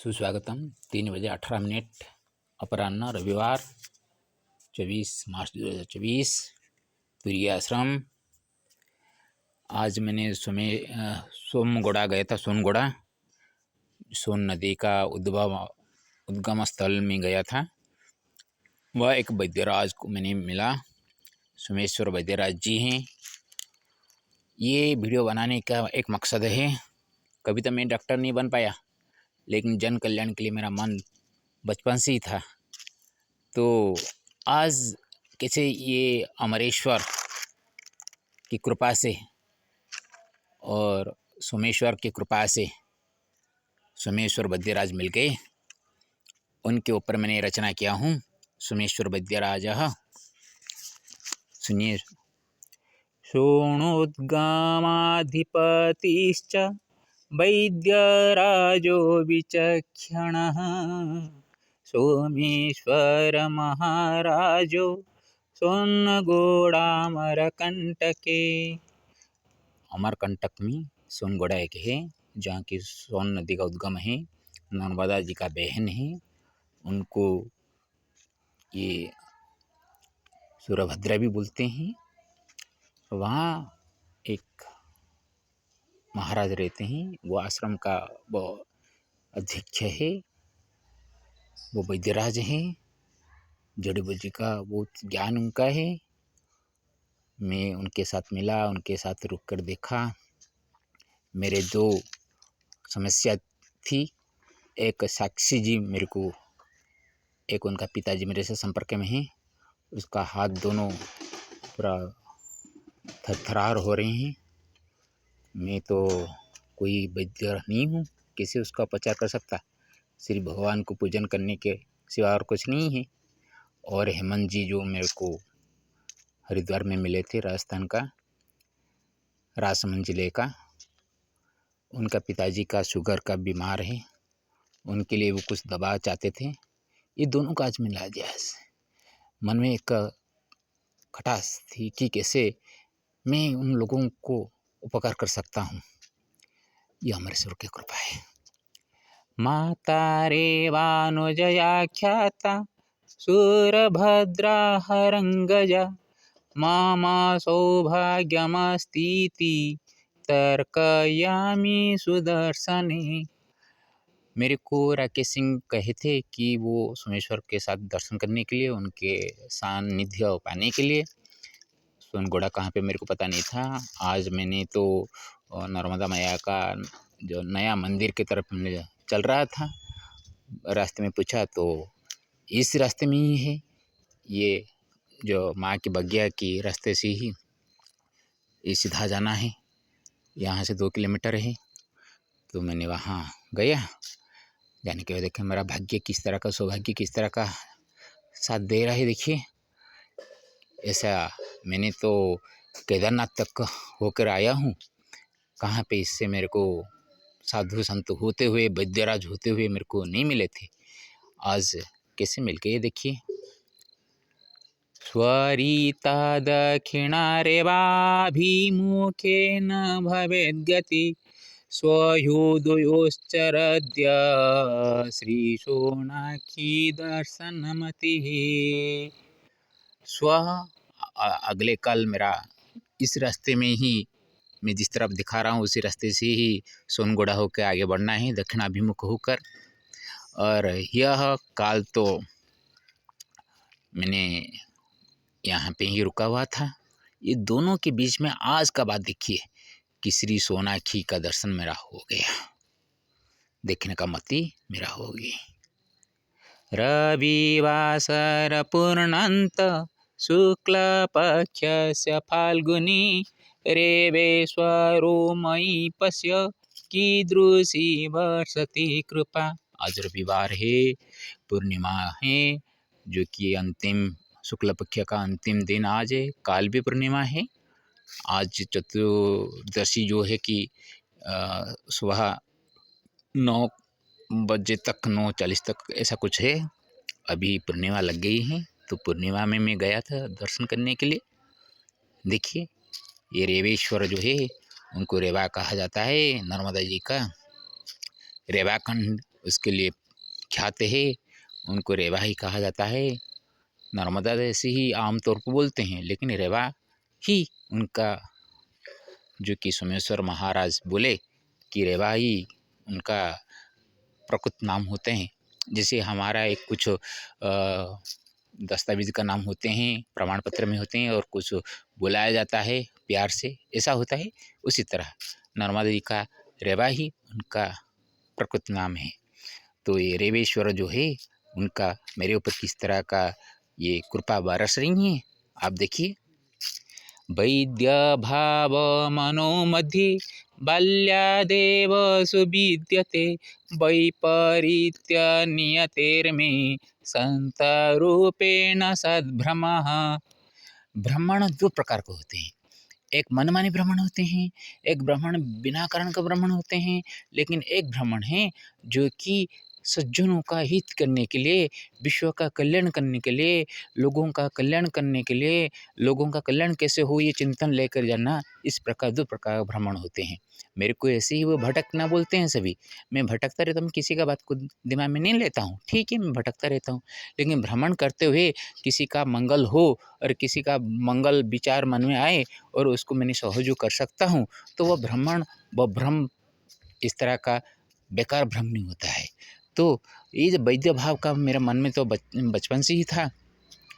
सुस्वागतम। 3 बजे 18 मिनट अपराह्न, रविवार 24 मार्च 2024, पुरी आश्रम। आज मैंने सोमगोड़ा गया था। सोनगोड़ा सोन नदी का उद्गम स्थल में गया था। वह एक वैद्यराज को मैंने मिला। सोमेश्वर वैद्यराज जी हैं। ये वीडियो बनाने का एक मकसद है। कभी तो मैं डॉक्टर नहीं बन पाया, लेकिन जन कल्याण के लिए मेरा मन बचपन से ही था। तो आज कैसे ये अमरेश्वर की कृपा से और सोमेश्वर की कृपा से सोमेश्वर वैद्यराज मिल गए, उनके ऊपर मैंने रचना किया हूँ। सोमेश्वर वैद्यराज सुनिए। शोणोद्गमाधिपतिश्च वैद्यराजो विचक्षणः सोमेश्वर महाराजो सोनगोड़ामरकंटके। अमरकंटक में सोनगोड़ा एक है, जहाँ की सोन नदी का उद्गम है। नर्मदा जी का बहन है। उनको ये सूर्यभद्रा भी बोलते हैं। वहाँ एक महाराज रहते हैं। वो आश्रम का वो अध्यक्ष है। वो वैद्यराज हैं। जड़ी बूटी का बहुत ज्ञान उनका है। मैं उनके साथ मिला, उनके साथ रुक कर देखा। मेरे दो समस्या थी। एक साक्षी जी मेरे को, एक उनका पिताजी मेरे से संपर्क में हैं। उसका हाथ दोनों पूरा थरथरार हो रहे हैं। मैं तो कोई वैद्य नहीं हूँ, कैसे उसका उपचार कर सकता। सिर्फ भगवान को पूजन करने के सिवा और कुछ नहीं है। और हेमंत जी जो मेरे को हरिद्वार में मिले थे, राजस्थान का राजसमंद जिले का, उनका पिताजी का शुगर का बीमार है। उनके लिए वो कुछ दवा चाहते थे। ये दोनों का आज मिला दिया। मन में एक खटास थी कि कैसे मैं उन लोगों को उपकार कर सकता हूँ। ये अमरेश्वर की कृपा है। माता रेवानुजयाख्याता सूरभद्रा हरंगजा मामा सौभाग्यमस्तीति तर्कयामि सुदर्शने। मेरे को राकेश सिंह कहे थे कि वो सोमेश्वर के साथ दर्शन करने के लिए, उनके सानिध्य पाने के लिए। सोनगोड़ा कहाँ पे मेरे को पता नहीं था। आज मैंने तो नर्मदा मैया का जो नया मंदिर की तरफ चल रहा था, रास्ते में पूछा तो इस रास्ते में ही है। ये जो माँ की बगिया की रास्ते से ही ये सीधा जाना है। यहाँ से 2 किलोमीटर है। तो मैंने वहाँ गया। जाने के बाद देखा मेरा भाग्य किस तरह का, सौभाग्य किस तरह का साथ दे रहा है। देखिए, ऐसा मैंने तो केदारनाथ तक होकर आया हूँ। कहाँ पे इससे मेरे को साधु संत होते हुए, वैद्यराज होते हुए मेरे को नहीं मिले थे। आज कैसे मिल गए देखिए। स्वरिता दक्षिणा रेवाभिमुखे न भवेद्गति स्वयोदयोश्चरद्य श्रीशोणाक्षी दर्शनमतिः। अगले कल मेरा इस रास्ते में ही, मैं जिस तरफ दिखा रहा हूँ उसी रास्ते से ही सोनगोड़ा होकर आगे बढ़ना है, दक्षिणाभिमुख होकर। और यह काल तो मैंने यहाँ पे ही रुका हुआ था। ये दोनों के बीच में आज का बात देखिए कि श्री सोनाक्षी का दर्शन मेरा हो गया, देखने का मति मेरा हो गई। रविवासर पूर्णांत शुक्ल पक्षस्य फाल्गुनी रेवेश्वरो मयि पश्य कीदृशी वर्षति कृपा। आज रविवार है, पूर्णिमा है, जो कि अंतिम शुक्ल पक्ष का अंतिम दिन आज है। काल भी पूर्णिमा है। आज चतुर्दशी जो है कि सुबह 9 बजे तक, 9:40 तक ऐसा कुछ है। अभी पूर्णिमा लग गई है। तो पूर्णिमा में मैं गया था दर्शन करने के लिए। देखिए, ये रेवेश्वर जो है, उनको रेवा कहा जाता है। नर्मदा जी का रेवाखंड उसके लिए ख्यात है। उनको रेवा ही कहा जाता है। नर्मदा जैसे ही आमतौर पर बोलते हैं, लेकिन रेवा ही उनका, जो कि सोमेश्वर महाराज बोले कि रेवा ही उनका प्रकृत नाम होते हैं। जैसे हमारा एक कुछ दस्तावेज का नाम होते हैं, प्रमाण पत्र में होते हैं, और कुछ बुलाया जाता है प्यार से, ऐसा होता है। उसी तरह नर्मदा जी का रेवा ही उनका प्रकृत नाम है। तो ये रेवेश्वर जो है उनका मेरे ऊपर किस तरह का ये कृपा बरस रही है, आप देखिए। वैद्य भाव मनो मध्ये बाल्यादेव सुविद्यते वैपरीत्य नियतेर्मे संतरूपेण सद्भ्रमः। ब्राह्मण दो प्रकार के होते हैं। एक मनमानी ब्राह्मण होते हैं, एक ब्राह्मण बिना कारण का ब्राह्मण होते हैं। लेकिन एक ब्राह्मण है जो कि सज्जनों का हित करने के लिए, विश्व का कल्याण करने के लिए, लोगों का कल्याण करने के लिए, लोगों का कल्याण कैसे हो ये चिंतन लेकर जाना, इस प्रकार दो प्रकार के ब्राह्मण होते हैं। मेरे को ऐसे ही वो भटकना बोलते हैं सभी। मैं भटकता रहता हूँ, किसी का बात को दिमाग में नहीं लेता हूँ, ठीक है, मैं भटकता रहता हूँ। लेकिन भ्रमण करते हुए किसी का मंगल हो और किसी का मंगल विचार मन में आए और उसको मैंने सहयोग कर सकता हूँ, तो वह भ्रमण, वह भ्रम इस तरह का बेकार भ्रम नहीं होता है। तो ये जो वैद्य भाव का मेरे मन में तो बचपन से ही था,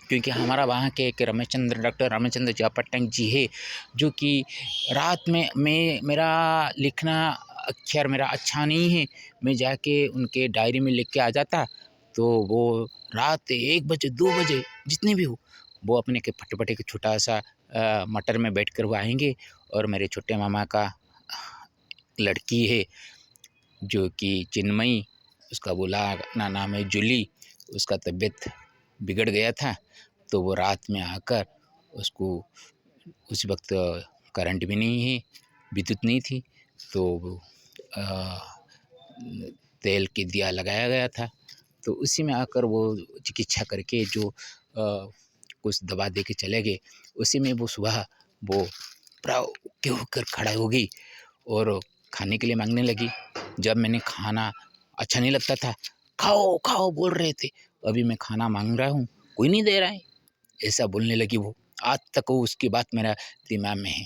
क्योंकि हमारा वहाँ के एक डॉक्टर रामचंद्र पट्टनायक जी है, जो कि रात में मेरा लिखना अक्षर मेरा अच्छा नहीं है, मैं जाके उनके डायरी में लिख के आ जाता, तो वो रात 1 बजे 2 बजे जितने भी हो, वो अपने के फटे के छोटा सा मटर में बैठ कर वो आएंगे। और मेरे छोटे मामा का लड़की है जो कि चिन्मयी, उसका बोला ना नाम है जूली, उसका तबीयत बिगड़ गया था, तो वो रात में आकर उसको, उस वक्त करंट भी नहीं है, विद्युत नहीं थी, तो तेल की दिया लगाया गया था, तो उसी में आकर वो चिकित्सा करके जो कुछ दवा दे के चले गए। उसी में वो सुबह वो प्राव के होकर खड़ा हो गई और खाने के लिए मांगने लगी। जब मैंने खाना अच्छा नहीं लगता था, खाओ खाओ बोल रहे थे, अभी मैं खाना मांग रहा हूँ, कोई नहीं दे रहा है, ऐसा बोलने लगी वो। आज तक वो उसकी बात मेरा दिमाग में है।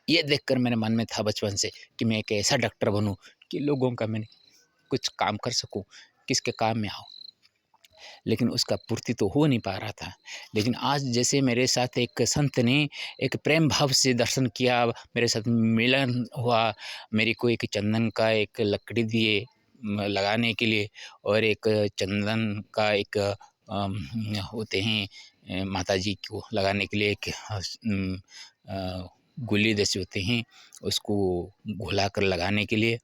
ये देखकर मेरे मन में था बचपन से कि मैं एक ऐसा डॉक्टर बनूं कि लोगों का मैंने कुछ काम कर सकूं, किसके काम में आऊं। लेकिन उसका पूर्ति तो हो नहीं पा रहा था। लेकिन आज जैसे मेरे साथ एक संत ने एक प्रेम भाव से दर्शन किया, मेरे साथ मिलन हुआ, मेरे को एक चंदन का एक लकड़ी दिए लगाने के लिए, और एक चंदन का एक होते हैं माताजी को लगाने के लिए एक गुली जैसे होते हैं, उसको घुला कर लगाने के लिए।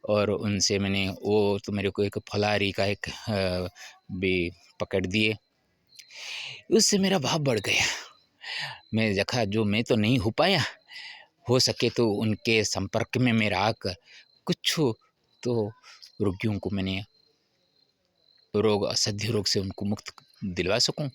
और उनसे मैंने वो तो मेरे को एक फलारी का एक भी पकड़ दिए, उससे मेरा भाव बढ़ गया। मैं देखा जो मैं तो नहीं हो पाया, हो सके तो उनके संपर्क में मेरा आकर कुछ तो रोगियों को मैंने रोग, असाध्य रोग से उनको मुक्त दिलवा सकूं।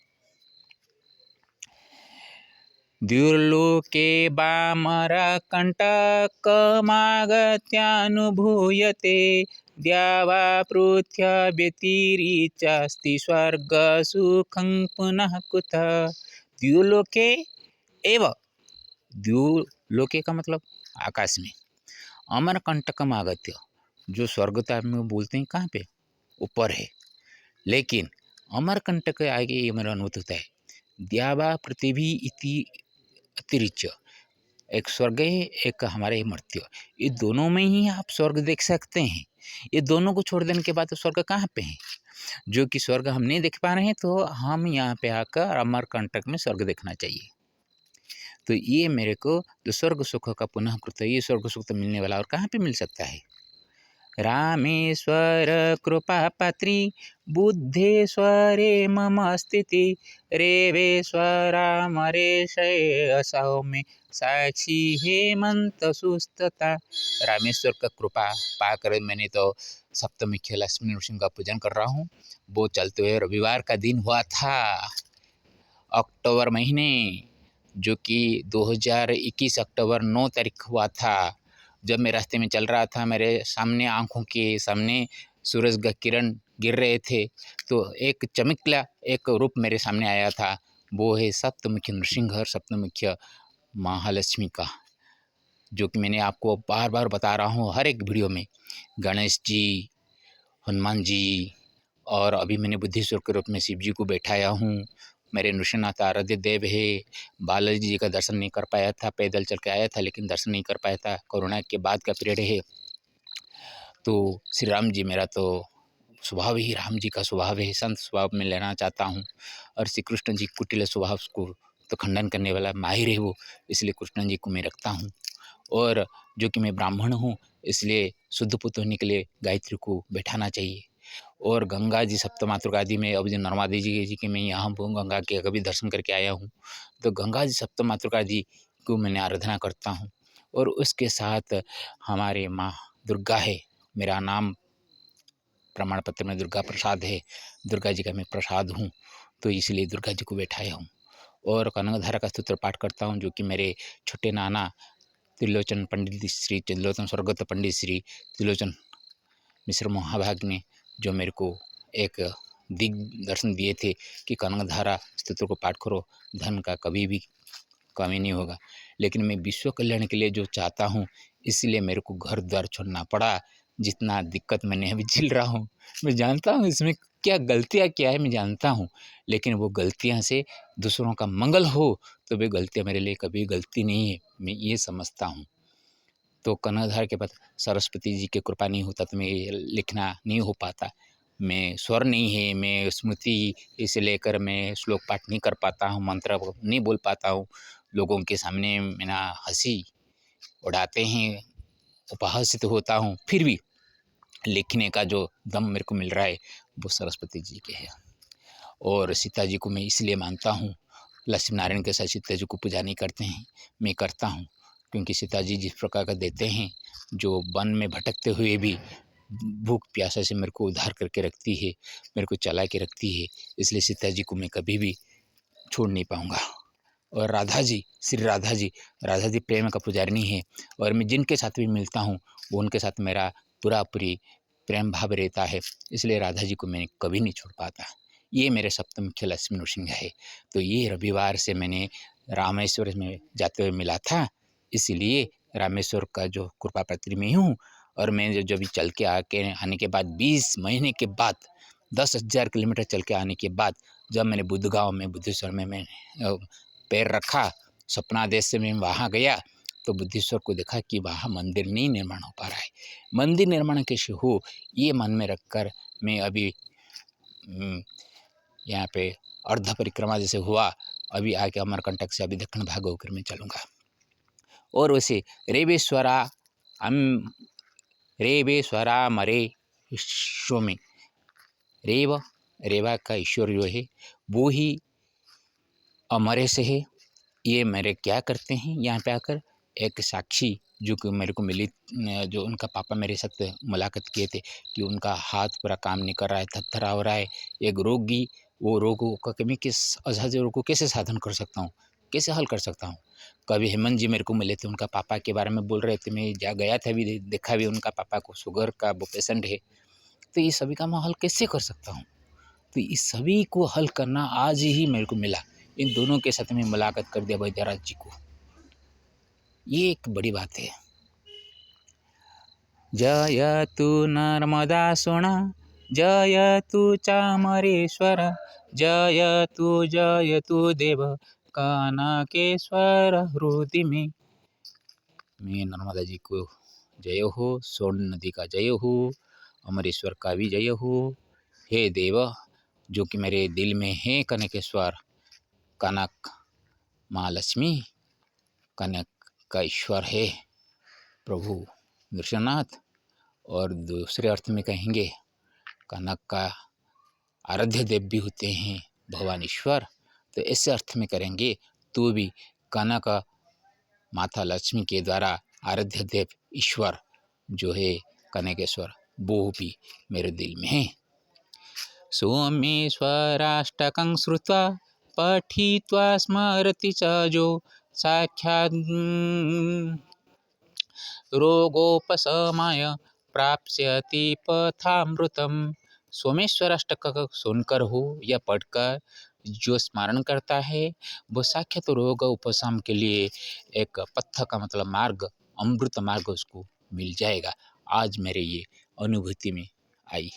द्युर्लोके वामरकण्टकमागत्यानुभूयते द्यावा पृथ्व्यतिरिचास्ति स्वर्गसुखं पुनः कुतः। द्युलोके एव, द्युलोके का मतलब आकाश में, अमरकंटकम आगत्य, जो स्वर्गता में बोलते हैं कहाँ पे, ऊपर है, लेकिन अमरकंटक आगे ये मेरा अनुभूत होता है। द्यावा पृथ्वी इति अतिरिच्य, एक स्वर्ग है, एक हमारे मर्त्य, ये दोनों में ही आप स्वर्ग देख सकते हैं। ये दोनों को छोड़ देने के बाद तो स्वर्ग कहाँ पे है? जो कि स्वर्ग हम नहीं देख पा रहे हैं, तो हम यहाँ पे आकर अमरकंटक में स्वर्ग देखना चाहिए। तो ये मेरे को जो स्वर्ग सुख का पुनः कृत, ये स्वर्ग सुख तो मिलने वाला और कहाँ पे मिल सकता है? रामेश्वर कृपापात्री बुद्धेश्वरे मम स्थिति रेवेश्वरामरेशे सौम्य साक्षी हेमंत सुस्तता। रामेश्वर का कृपा पाकर मैंने तो सप्तमुखी लक्ष्मी नृसिंह का पूजन कर रहा हूँ। वो चलते हुए रविवार का दिन हुआ था, अक्टूबर महीने, जो कि 2021 अक्टूबर 9 तारीख हुआ था। जब मैं रास्ते में चल रहा था, मेरे सामने आँखों के सामने सूरज का किरण गिर रहे थे तो एक चमकीला एक रूप मेरे सामने आया था। वो है सप्तमुखी नृसिंह और सप्तमुखी महालक्ष्मी का, जो कि मैंने आपको बार बार बता रहा हूँ हर एक वीडियो में। गणेश जी, हनुमान जी, और अभी मैंने बुद्धेश्वर के रूप में शिव जी को बैठाया हूँ। मेरे नृसिंहनाथ आराध्य देव है। बालाजी जी का दर्शन नहीं कर पाया था, पैदल चल के आया था लेकिन दर्शन नहीं कर पाया था, कोरोना के बाद का पीरियड है। तो श्री राम जी मेरा तो स्वभाव ही राम जी का स्वभाव है, संत स्वभाव में लेना चाहता हूँ। और श्री कृष्ण जी कुटिल स्वभाव को तो खंडन करने वाला माहिर है वो, इसलिए कृष्ण जी को मैं रखता हूँ। और जो कि मैं ब्राह्मण हूँ इसलिए शुद्ध पुत्र होने के लिए गायत्री को बैठाना चाहिए। और गंगा जी सप्तमातृका आदि में अब जो नर्मदा जी के मैं यहाँ हूँ, गंगा के कभी दर्शन करके आया हूँ, तो गंगा जी सप्तमातृका जी को मैंने आराधना करता हूँ। और उसके साथ हमारे माँ दुर्गा है, मेरा नाम प्रमाण पत्र में दुर्गा प्रसाद है, दुर्गा जी का मैं प्रसाद हूँ, तो इसलिए दुर्गा जी को बैठाया हूँ। और कनकधारा का स्तोत्र पाठ करता हूँ, जो कि मेरे छोटे नाना त्रिलोचन पंडित श्री त्रिलोचन स्वर्गत पंडित श्री त्रिलोचन मिश्र महाभाग ने जो मेरे को एक दिग्दर्शन दिए थे कि कनकधारा स्तोत्र को पाठ करो, धन का कभी भी कमी नहीं होगा। लेकिन मैं विश्व कल्याण के लिए जो चाहता हूँ, इसलिए मेरे को घर द्वार छोड़ना पड़ा। जितना दिक्कत मैंने अभी झेल रहा हूँ, मैं जानता हूँ इसमें क्या गलतियाँ क्या है, मैं जानता हूँ, लेकिन वो गलतियाँ से दूसरों का मंगल हो तो वे गलतियाँ मेरे लिए कभी गलती नहीं है, मैं ये समझता हूँ। तो कनकधारा के बाद सरस्वती जी की कृपा नहीं होता तो मैं लिखना नहीं हो पाता। मैं स्वर नहीं है, मैं स्मृति इसे लेकर मैं श्लोक पाठ नहीं कर पाता हूँ, मंत्र नहीं बोल पाता हूँ। लोगों के सामने मेरा हंसी उड़ाते हैं, उपहासित होता हूँ, फिर भी लिखने का जो दम मेरे को मिल रहा है वो सरस्वती जी के है। और सीता जी को मैं इसलिए मानता हूँ, लक्ष्मी नारायण के साथ सीता जी को पूजा नहीं करते हैं, मैं करता हूँ, क्योंकि सीता जी जिस प्रकार का देते हैं, जो वन में भटकते हुए भी भूख प्यासा से मेरे को उद्धार करके रखती है, मेरे को चला के रखती है, इसलिए सीता जी को मैं कभी भी छोड़ नहीं पाऊँगा। और राधा जी, श्री राधा जी, राधा जी प्रेम का पुजारिनी है, और मैं जिनके साथ भी मिलता हूँ वो उनके साथ मेरा पूरी प्रेम भाव रहता है, इसलिए राधा जी को मैं कभी नहीं छोड़ पाता। ये मेरे सप्तमुखी लक्ष्मी नृसिंह है। तो ये रविवार से मैंने रामेश्वर में जाते हुए मिला था, इसलिए रामेश्वर का जो कृपा पात्री में हूँ। और मैं जब चल के आने के बाद 20 महीने के बाद 10,000 किलोमीटर चल के आने के बाद जब मैंने बुद्धगांव में बुद्धेश्वर में मैं पैर रखा, सपना देश से मैं वहाँ गया तो बुद्धेश्वर को देखा कि वहाँ मंदिर नहीं निर्माण हो पा रहा है। मंदिर निर्माण कैसे हो, ये मन में रखकर मैं अभी यहाँ पे अर्ध परिक्रमा जैसे हुआ, अभी आके अमरकंटक से अभी दक्षिण भाग होकर मैं चलूँगा। और वैसे रेवेश्वरा मरे ईश्वर में रेवा का ईश्वर जो है वो ही अमरे से है। ये मेरे क्या करते हैं यहाँ पे आकर, एक साक्षी जो कि मेरे को मिली, जो उनका पापा मेरे साथ मुलाकात किए थे कि उनका हाथ पूरा काम नहीं कर रहा है, थरथरा हो रहा है, एक रोगी, वो रोग का मैं किस असहज रोग को कैसे साधन कर सकता हूँ, कैसे हल कर सकता हूँ। कभी हेमंत जी मेरे को मिले थे, उनका पापा के बारे में बोल रहे थे, मैं गया था भी, देखा भी उनका पापा को, शुगर का वो पेशेंट है। तो ये सभी का मैं हल कैसे कर सकता हूँ, तो इस सभी को हल करना आज ही मेरे को मिला। इन दोनों के साथ में मुलाकात कर दिया वैद्यराज जी को, ये एक बड़ी बात है। जयतु नर्मदा सोना, जयतु चामरेश्वर, जयतु देव कनकेश्वर हृदय में। मैं नर्मदा जी को जय हो, स्वर्ण नदी का जय हो, अमरेश्वर का भी जय हो। हे देव, जो कि मेरे दिल में है कनकेश्वर, कनक माँ लक्ष्मी, कनक का ईश्वर है प्रभु नृसिंहनाथ। और दूसरे अर्थ में कहेंगे कनक का आराध्य देव भी होते हैं भगवान ईश्वर। तो ऐसे अर्थ में करेंगे तो भी कनक माता लक्ष्मी के द्वारा आराध्य देव ईश्वर जो है कनकेश्वर, वो भी मेरे दिल में है। सोमेश्वराष्टकं श्रुत्वा पठित्वा स्मरति च जो, साक्षात् रोगोपशमाय प्राप्स्यति पथामृतम। सोमेश्वर अष्टक सुनकर हो या पढ़कर जो स्मरण करता है वो साक्षात रोग उपशम के लिए एक पथ का मतलब मार्ग, अमृत मार्ग उसको मिल जाएगा। आज मेरे ये अनुभूति में आई।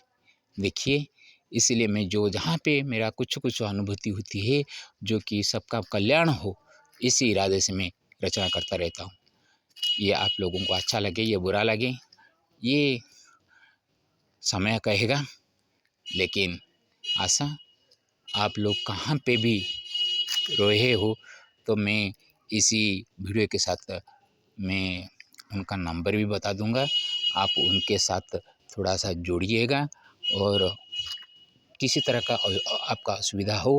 देखिए, इसलिए मैं जो जहाँ पे मेरा कुछ कुछ अनुभूति होती है जो कि सबका कल्याण हो, इसी इरादे से मैं रचना करता रहता हूँ। ये आप लोगों को अच्छा लगे या बुरा लगे ये समय कहेगा, लेकिन आशा आप लोग कहाँ पे भी रहे हो तो मैं इसी वीडियो के साथ मैं उनका नंबर भी बता दूंगा। आप उनके साथ थोड़ा सा जुड़िएगा और किसी तरह का आपका असुविधा हो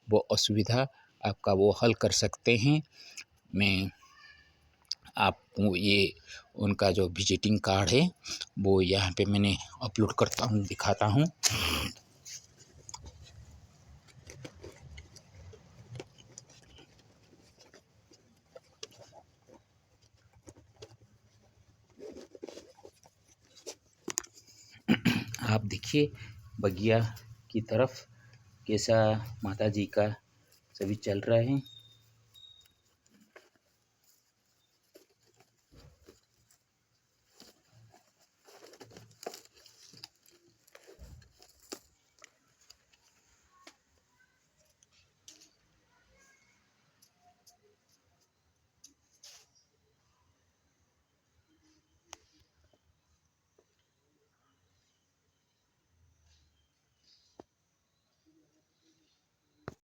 वो असुविधा आपका वो हल कर सकते हैं। मैं आपको ये उनका जो विजिटिंग कार्ड है वो यहाँ पे मैंने अपलोड करता हूँ, दिखाता हूँ। आप देखिए बगिया की तरफ कैसा माता जी का सभी चल रहा है।